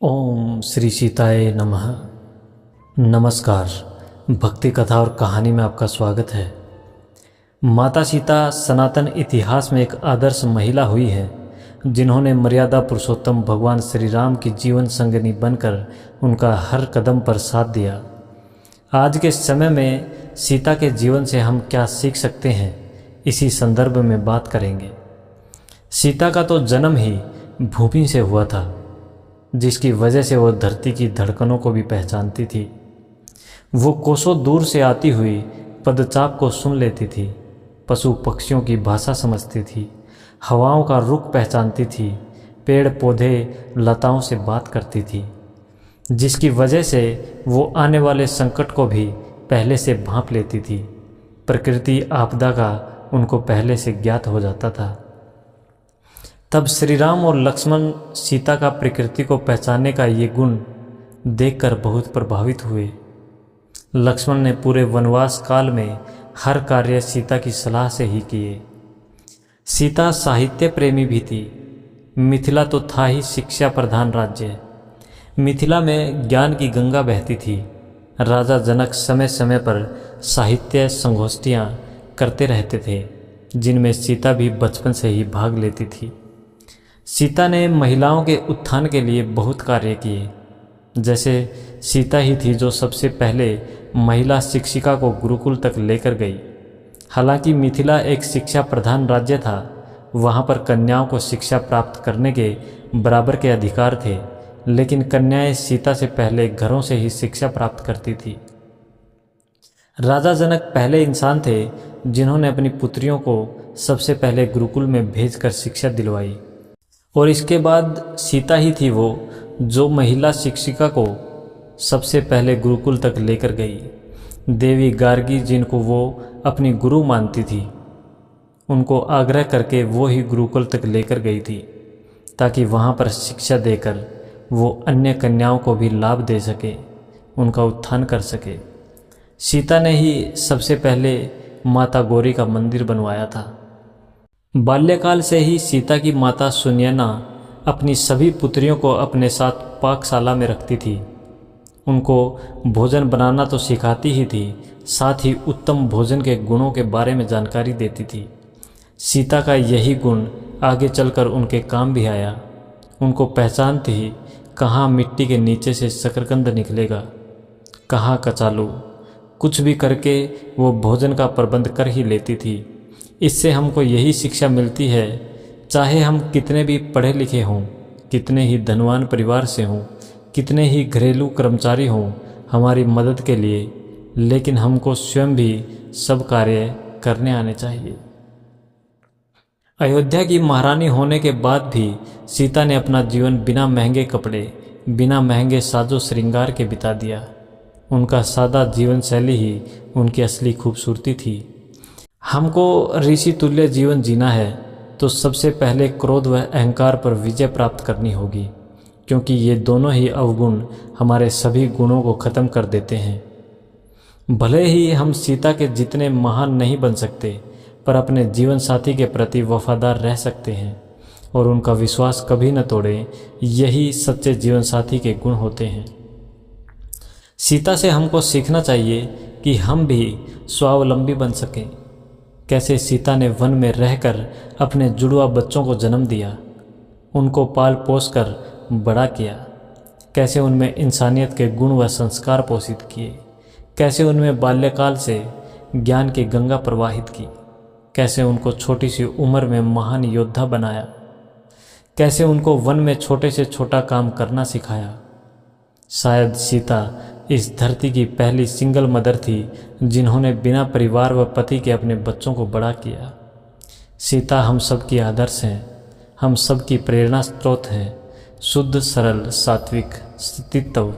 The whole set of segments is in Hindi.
ओम श्री सीताय नमः। नमस्कार। भक्ति कथा और कहानी में आपका स्वागत है। माता सीता सनातन इतिहास में एक आदर्श महिला हुई है, जिन्होंने मर्यादा पुरुषोत्तम भगवान श्री राम की जीवन संगिनी बनकर उनका हर कदम पर साथ दिया। आज के समय में सीता के जीवन से हम क्या सीख सकते हैं, इसी संदर्भ में बात करेंगे। सीता का तो जन्म ही भूमि से हुआ था, जिसकी वजह से वो धरती की धड़कनों को भी पहचानती थी। वो कोसों दूर से आती हुई पदचाप को सुन लेती थी, पशु पक्षियों की भाषा समझती थी, हवाओं का रुख पहचानती थी, पेड़ पौधे लताओं से बात करती थी, जिसकी वजह से वो आने वाले संकट को भी पहले से भांप लेती थी। प्रकृति आपदा का उनको पहले से ज्ञात हो जाता था। तब श्री राम और लक्ष्मण सीता का प्रकृति को पहचानने का ये गुण देखकर बहुत प्रभावित हुए। लक्ष्मण ने पूरे वनवास काल में हर कार्य सीता की सलाह से ही किए। सीता साहित्य प्रेमी भी थी। मिथिला तो था ही शिक्षा प्रधान राज्य। मिथिला में ज्ञान की गंगा बहती थी। राजा जनक समय समय पर साहित्य संगोष्ठियाँ करते रहते थे, जिनमें सीता भी बचपन से ही भाग लेती थी। सीता ने महिलाओं के उत्थान के लिए बहुत कार्य किए। जैसे सीता ही थी जो सबसे पहले महिला शिक्षिका को गुरुकुल तक लेकर गई। हालांकि मिथिला एक शिक्षा प्रधान राज्य था, वहाँ पर कन्याओं को शिक्षा प्राप्त करने के बराबर के अधिकार थे, लेकिन कन्याएं सीता से पहले घरों से ही शिक्षा प्राप्त करती थी। राजा जनक पहले इंसान थे जिन्होंने अपनी पुत्रियों को सबसे पहले गुरुकुल में भेजकर शिक्षा दिलवाई, और इसके बाद सीता ही थी वो जो महिला शिक्षिका को सबसे पहले गुरुकुल तक लेकर गई। देवी गार्गी, जिनको वो अपनी गुरु मानती थी, उनको आग्रह करके वो ही गुरुकुल तक लेकर गई थी, ताकि वहाँ पर शिक्षा देकर वो अन्य कन्याओं को भी लाभ दे सके, उनका उत्थान कर सके। सीता ने ही सबसे पहले माता गौरी का मंदिर बनवाया था। बाल्यकाल से ही सीता की माता सुनयना अपनी सभी पुत्रियों को अपने साथ पाकशाला में रखती थी। उनको भोजन बनाना तो सिखाती ही थी, साथ ही उत्तम भोजन के गुणों के बारे में जानकारी देती थी। सीता का यही गुण आगे चलकर उनके काम भी आया। उनको पहचानती ही कहाँ मिट्टी के नीचे से शकरकंद निकलेगा, कहाँ कचालू, कुछ भी करके वो भोजन का प्रबंध कर ही लेती थी। इससे हमको यही शिक्षा मिलती है, चाहे हम कितने भी पढ़े लिखे हों, कितने ही धनवान परिवार से हों, कितने ही घरेलू कर्मचारी हों हमारी मदद के लिए, लेकिन हमको स्वयं भी सब कार्य करने आने चाहिए। अयोध्या की महारानी होने के बाद भी सीता ने अपना जीवन बिना महंगे कपड़े, बिना महंगे साजो श्रृंगार के बिता दिया। उनका सादा जीवन शैली ही उनकी असली खूबसूरती थी। हमको ऋषि तुल्य जीवन जीना है तो सबसे पहले क्रोध व अहंकार पर विजय प्राप्त करनी होगी, क्योंकि ये दोनों ही अवगुण हमारे सभी गुणों को खत्म कर देते हैं। भले ही हम सीता के जितने महान नहीं बन सकते, पर अपने जीवन साथी के प्रति वफादार रह सकते हैं और उनका विश्वास कभी न तोड़ें। यही सच्चे जीवन साथी के गुण होते हैं। सीता से हमको सीखना चाहिए कि हम भी स्वावलंबी बन सकें। कैसे सीता ने वन में रहकर अपने जुड़वा बच्चों को जन्म दिया, उनको पाल पोस कर बड़ा किया, कैसे उनमें इंसानियत के गुण व संस्कार पोषित किए, कैसे उनमें बाल्यकाल से ज्ञान की गंगा प्रवाहित की, कैसे उनको छोटी सी उम्र में महान योद्धा बनाया, कैसे उनको वन में छोटे से छोटा काम करना सिखाया। शायद सीता इस धरती की पहली सिंगल मदर थी जिन्होंने बिना परिवार व पति के अपने बच्चों को बड़ा किया। सीता हम सब की आदर्श हैं, हम सब की प्रेरणा स्रोत हैं। शुद्ध, सरल, सात्विक, स्थितव,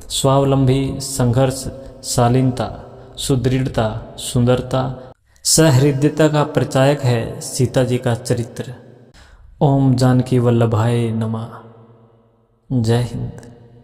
स्वावलंबी, संघर्ष, शालीनता, सुदृढ़ता, सुंदरता, सहृदयता का प्रचायक है सीता जी का चरित्र। ओम जानकी वल्लभाय नमः। जय हिंद।